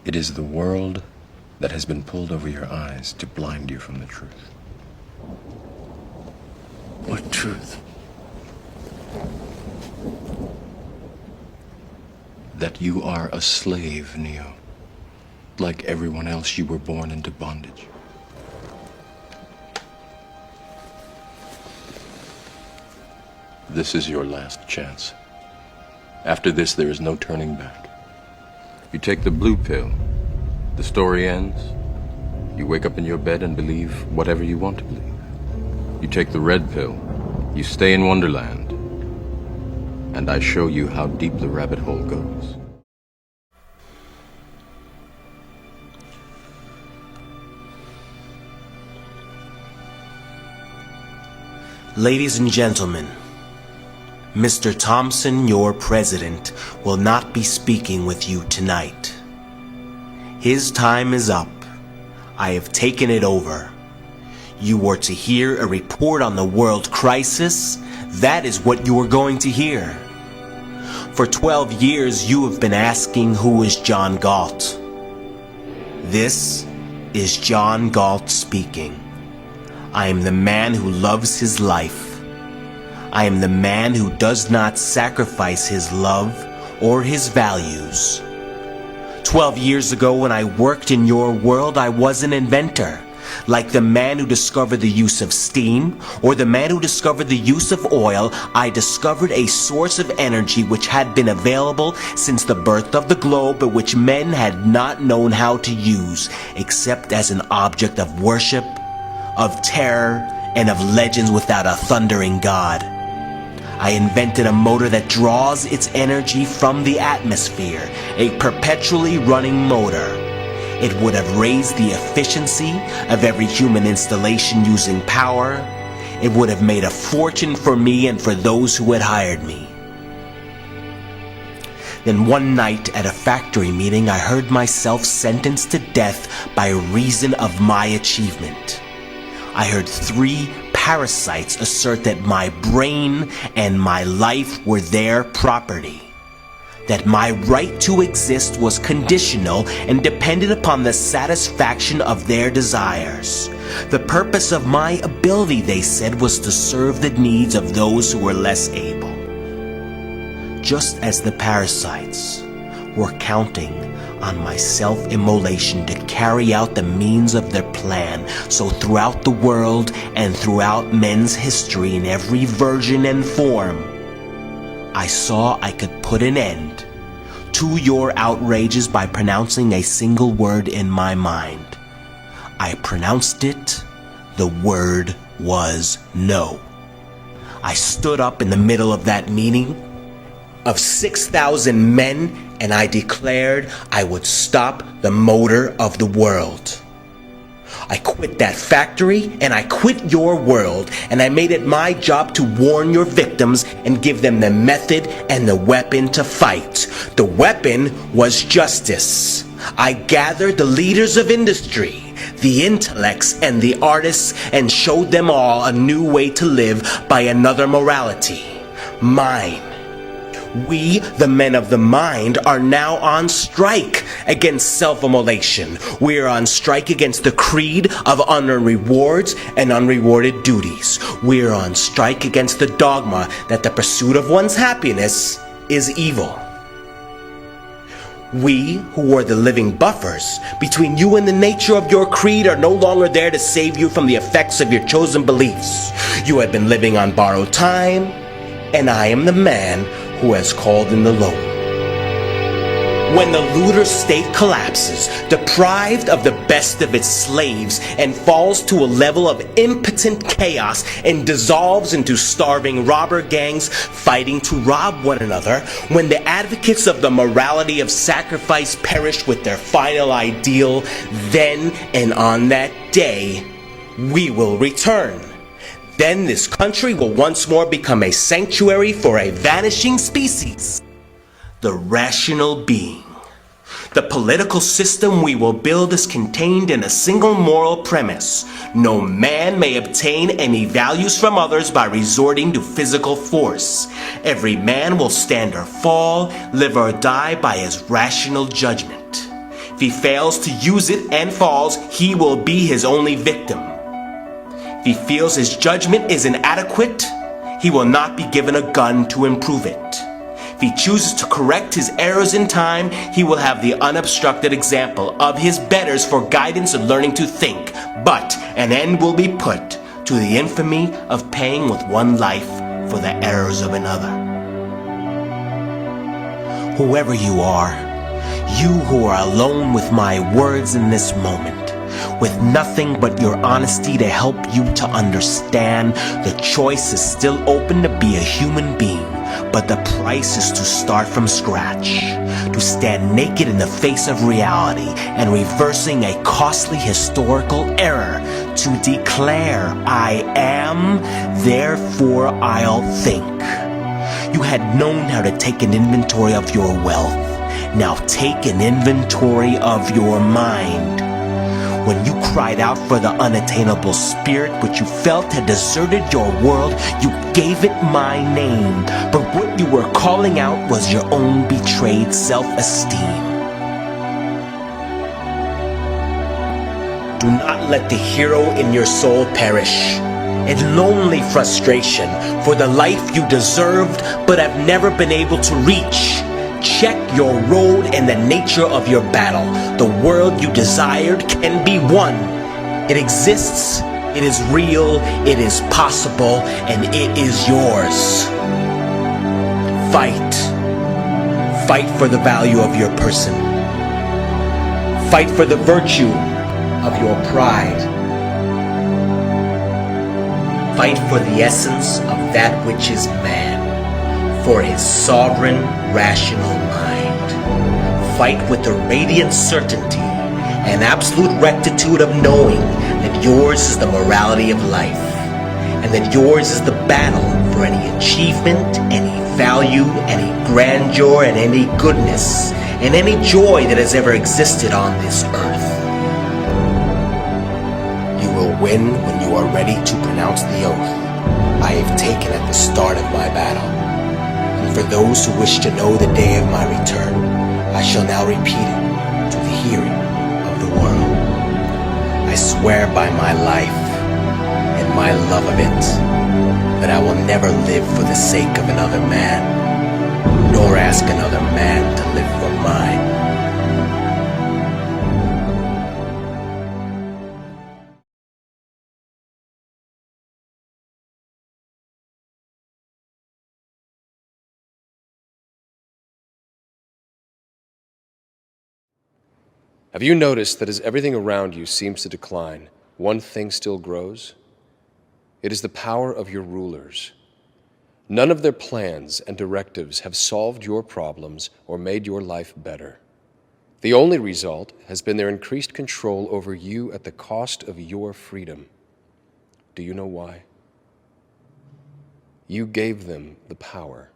It is the world that has been pulled over your eyes to blind you from the truth. What truth? That you are a slave, Neo. Like everyone else, you were born into bondage. This is your last chance. After this, there is no turning back. You take the blue pill, the story ends. You wake up in your bed and believe whatever you want to believe. You take the red pill, you stay in Wonderland, and I show you how deep the rabbit hole goes. Ladies and gentlemen, Mr. Thompson, your president, will not be speaking with you tonight. His time is up. I have taken it over. You were to hear a report on the world crisis. That is what you are going to hear. For 12 years, you have been asking, who is John Galt? This is John Galt speaking. I am the man who loves his life. I am the man who does not sacrifice his love or his values. 12 years ago, when I worked in your world, I was an inventor. Like the man who discovered the use of steam, or the man who discovered the use of oil, I discovered a source of energy which had been available since the birth of the globe, but which men had not known how to use, except as an object of worship, of terror, and of legends without a thundering god. I invented a motor that draws its energy from the atmosphere, a perpetually running motor. It would have raised the efficiency of every human installation using power. It would have made a fortune for me and for those who had hired me. Then one night at a factory meeting, I heard myself sentenced to death by reason of my achievement. I heard 3 parasites assert that my brain and my life were their property. That my right to exist was conditional and depended upon the satisfaction of their desires. The purpose of my ability, they said, was to serve the needs of those who were less able. Just as the parasites were counting on my self-immolation to carry out the means of their plan, so throughout the world and throughout men's history in every version and form, I saw I could put an end to your outrages by pronouncing a single word in my mind. I pronounced it. The word was no. I stood up in the middle of that meeting of 6,000 men, and I declared I would stop the motor of the world. I quit that factory, and I quit your world, and I made it my job to warn your victims and give them the method and the weapon to fight. The weapon was justice. I gathered the leaders of industry, the intellects and the artists, and showed them all a new way to live by another morality. Mine. We, the men of the mind, are now on strike against self-immolation. We are on strike against the creed of unearned rewards and unrewarded duties. We are on strike against the dogma that the pursuit of one's happiness is evil. We, who are the living buffers between you and the nature of your creed, are no longer there to save you from the effects of your chosen beliefs. You have been living on borrowed time, and I am the man who has called in the loan. When the looter state collapses, deprived of the best of its slaves, and falls to a level of impotent chaos and dissolves into starving robber gangs fighting to rob one another, when the advocates of the morality of sacrifice perish with their final ideal, then and on that day, we will return. Then this country will once more become a sanctuary for a vanishing species, the rational being. The political system we will build is contained in a single moral premise. No man may obtain any values from others by resorting to physical force. Every man will stand or fall, live or die by his rational judgment. If he fails to use it and falls, he will be his only victim. If he feels his judgment is inadequate, he will not be given a gun to improve it. If he chooses to correct his errors in time, he will have the unobstructed example of his betters for guidance and learning to think. But an end will be put to the infamy of paying with one life for the errors of another. Whoever you are, you who are alone with my words in this moment, with nothing but your honesty to help you to understand, the choice is still open to be a human being, but the price is to start from scratch, to stand naked in the face of reality and reversing a costly historical error, to declare, I am, therefore I'll think. You had known how to take an inventory of your wealth. Now take an inventory of your mind. When you cried out for the unattainable spirit which you felt had deserted your world, you gave it my name. But what you were calling out was your own betrayed self-esteem. Do not let the hero in your soul perish in lonely frustration for the life you deserved but have never been able to reach. Check your road and the nature of your battle. The world you desired can be won. It exists, it is real, it is possible, and it is yours. Fight. Fight for the value of your person. Fight for the virtue of your pride. Fight for the essence of that which is man, for his sovereign, rational mind. Fight with the radiant certainty and absolute rectitude of knowing that yours is the morality of life, and that yours is the battle for any achievement, any value, any grandeur, and any goodness, and any joy that has ever existed on this earth. You will win when you are ready to pronounce the oath I have taken at the start of my battle. And for those who wish to know the day of my return, I shall now repeat it to the hearing of the world. I swear by my life and my love of it that I will never live for the sake of another man, nor ask another man to live for mine. Have you noticed that as everything around you seems to decline, one thing still grows? It is the power of your rulers. None of their plans and directives have solved your problems or made your life better. The only result has been their increased control over you at the cost of your freedom. Do you know why? You gave them the power.